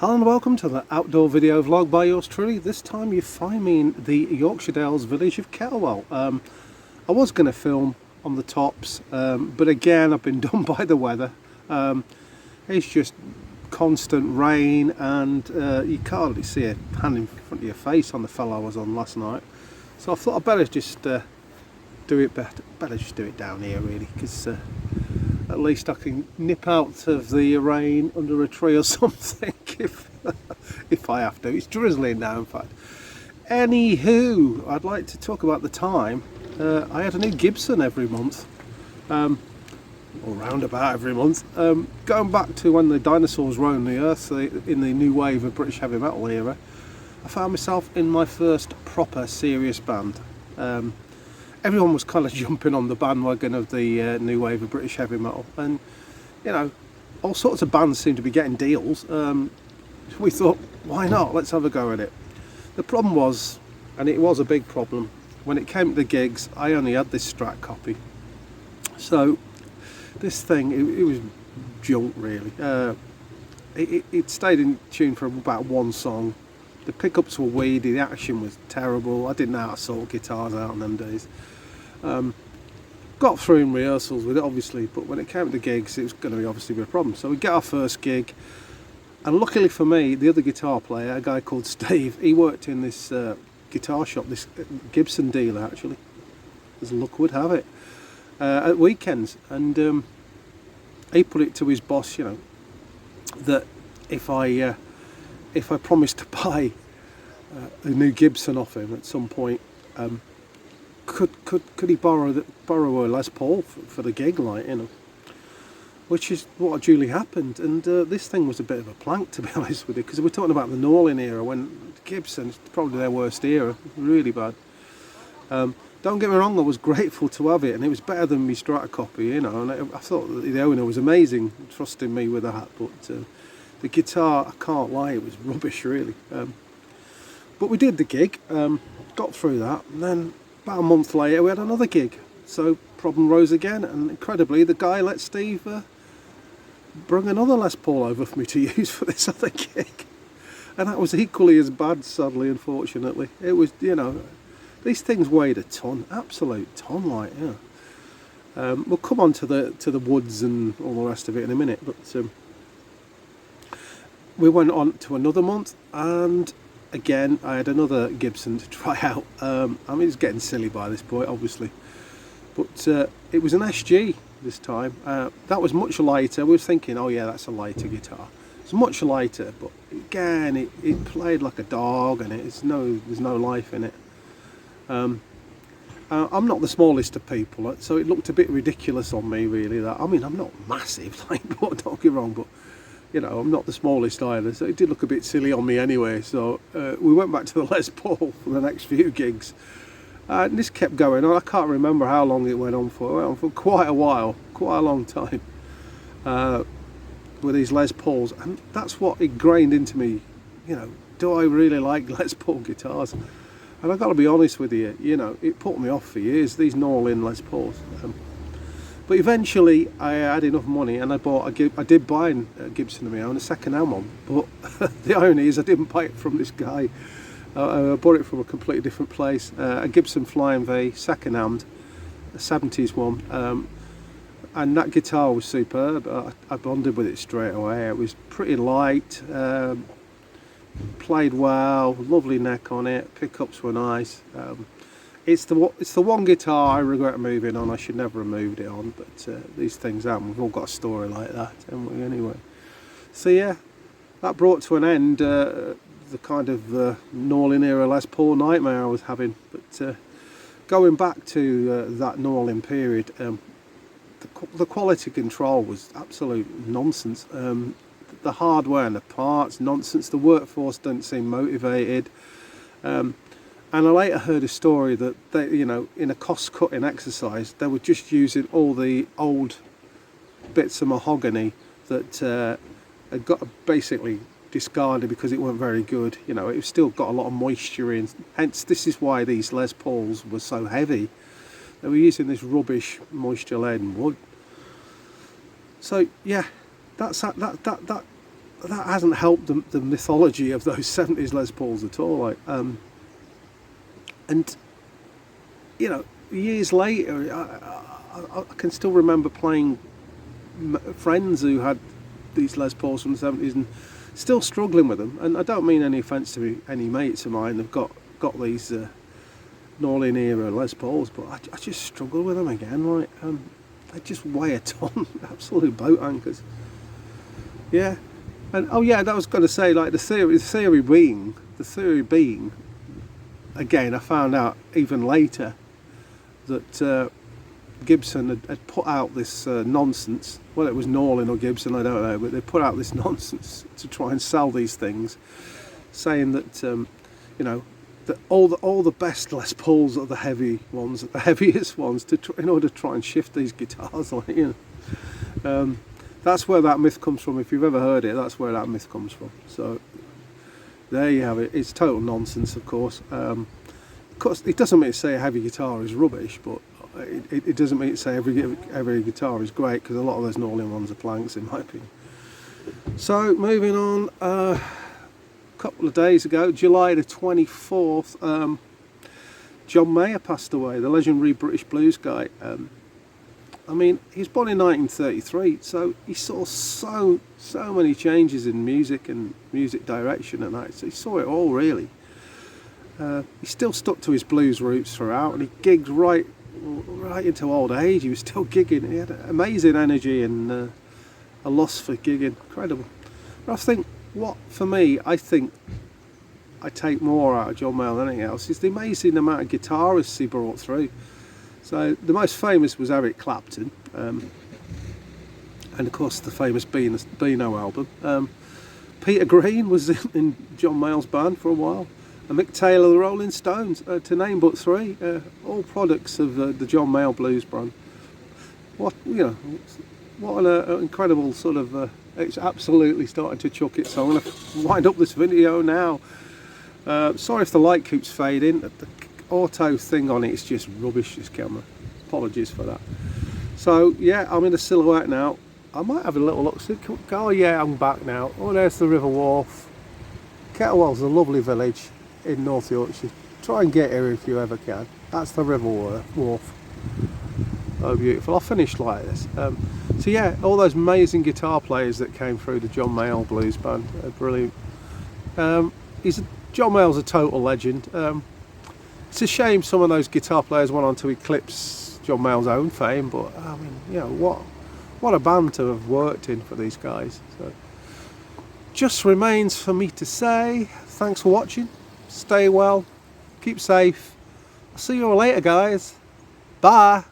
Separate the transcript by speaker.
Speaker 1: Hello and welcome to the outdoor video vlog by yours truly. This time you find me in the Yorkshire Dales village of Kettlewell. I was going to film on the tops, but again I've been done by the weather. It's just constant rain and you can't hardly see a hand in front of your face on the fell I was on last night. So I thought I'd better just do it down here really, because at least I can nip out of the rain under a tree or something if I have to. It's drizzling now, in fact. Anywho, I'd like to talk about the time I had a new Gibson every month, or roundabout every month. Going back to when the dinosaurs roamed the earth, in the new wave of British heavy metal era, I found myself in my first proper serious band. Everyone was kind of jumping on the bandwagon of the new wave of British heavy metal, and you know, all sorts of bands seemed to be getting deals. We thought, why not? Let's have a go at it. The problem was, and it was a big problem, when it came to the gigs, I only had this Strat copy. So this thing, it was junk really. It stayed in tune for about one song. The pickups were weedy, the action was terrible. I didn't know how to sort guitars out in them days. Got through in rehearsals with it obviously, but when it came to the gigs it was going to be obviously a problem. So we get our first gig, and luckily for me, the other guitar player, a guy called Steve, he worked in this guitar shop, this Gibson dealer actually, as luck would have it, at weekends, and he put it to his boss, you know, that if I promised to buy a new Gibson off him at some point, could he borrow a Les Paul for the gig, like, you know, which is what duly happened. And this thing was a bit of a plank, to be honest with you, because we're talking about the Norlin era, when Gibson's probably their worst era, really bad. Don't get me wrong, I was grateful to have it, and it was better than my Strata copy, you know, and I thought that the owner was amazing, trusting me with that, but the guitar, I can't lie, it was rubbish really. But we did the gig, got through that, and then about a month later we had another gig. So problem rose again, and incredibly the guy let Steve bring another Les Paul over for me to use for this other gig. And that was equally as bad, sadly, unfortunately. It was, you know, these things weighed a ton, absolute ton, like, yeah. We'll come on to the woods and all the rest of it in a minute, but we went on to another month, and again I had another Gibson to try out. I mean, it's getting silly by this point obviously, but it was an SG this time. That was much lighter. We were thinking, oh yeah, that's a lighter guitar. It's much lighter, but again it played like a dog, and there's no life in it. I'm not the smallest of people, so it looked a bit ridiculous on me really. That, I mean, I'm not massive, like, don't get me wrong, but you know, I'm not the smallest either, so it did look a bit silly on me anyway. So we went back to the Les Paul for the next few gigs, and this kept going on. I can't remember how long it went on for. It went on for quite a while, quite a long time, with these Les Pauls, and that's what ingrained into me, you know, do I really like Les Paul guitars? And I've got to be honest with you, you know, it put me off for years, these Norlin Les Pauls. But eventually I had enough money, and I did buy a Gibson of my own, a second-hand one. But the irony is I didn't buy it from this guy. I bought it from a completely different place. A Gibson Flying V, second-hand, a 70s one. And that guitar was superb. I bonded with it straight away. It was pretty light, played well, lovely neck on it, pickups were nice. It's the one guitar I regret moving on. I should never have moved it on, but these things happen. We've all got a story like that, haven't we, anyway? So yeah, that brought to an end the kind of Norlin era Les Paul nightmare I was having. But going back to that Norlin period, the quality control was absolute nonsense. The hardware and the parts, nonsense. The workforce didn't seem motivated. And I later heard a story that they, you know, in a cost-cutting exercise, they were just using all the old bits of mahogany that had got basically discarded because it weren't very good. You know, it still got a lot of moisture in. Hence, this is why these Les Pauls were so heavy. They were using this rubbish moisture-laden wood. So yeah, that's that hasn't helped the mythology of those 70s Les Pauls at all. Like, and you know, years later, I can still remember playing friends who had these Les Pauls from the 70s and still struggling with them. And I don't mean any offence to any mates of mine that've got these Norlin Era Les Pauls, but I just struggle with them again. Like, they just weigh a ton, absolute boat anchors. Yeah, and oh yeah, that was going to say, like, the theory being, again, I found out even later that Gibson had put out this nonsense. Well, it was Norlin or Gibson, I don't know, but they put out this nonsense to try and sell these things, saying that you know, that all the best Les Pauls are the heavy ones, the heaviest ones, in order to try and shift these guitars. Like, you know, that's where that myth comes from. If you've ever heard it, that's where that myth comes from. So there you have it. It's total nonsense, of course. Of course, it doesn't mean to say a heavy guitar is rubbish, but it doesn't mean to say every guitar is great, because a lot of those Norlin ones are planks, in my opinion. So moving on, a couple of days ago, July the 24th, John Mayall passed away, the legendary British blues guy. I mean, he was born in 1933, so he saw so many changes in music and music direction and that. So he saw it all, really. He still stuck to his blues roots throughout, and he gigged right into old age. He was still gigging. He had amazing energy and a loss for gigging. Incredible. But I think, for me, I think I take more out of John Mayall than anything else is the amazing amount of guitarists he brought through. So the most famous was Eric Clapton, and of course the famous Beano album. Peter Green was in John Mayall's band for a while, and Mick Taylor, the Rolling Stones, to name but three, all products of the John Mayall Blues brand. What an incredible sort of. It's absolutely starting to chuck it. So I'm going to wind up this video now. Sorry if the light keeps fading. The auto thing on it is just rubbish, this camera. Apologies for that. So yeah, I'm in the silhouette now. I might have a little look. Oh yeah, I'm back now. Oh, there's the River Wharf. Kettlewell's a lovely village in North Yorkshire. Try and get here if you ever can. That's the River Wharf. Oh, beautiful. I'll finish like this. So yeah, all those amazing guitar players that came through the John Mayall Blues Band are brilliant. John Mayall's a total legend. It's a shame some of those guitar players went on to eclipse John Mayall's own fame, but I mean, you know, what a band to have worked in for these guys. So just remains for me to say thanks for watching. Stay well, keep safe. I'll see you all later, guys. Bye.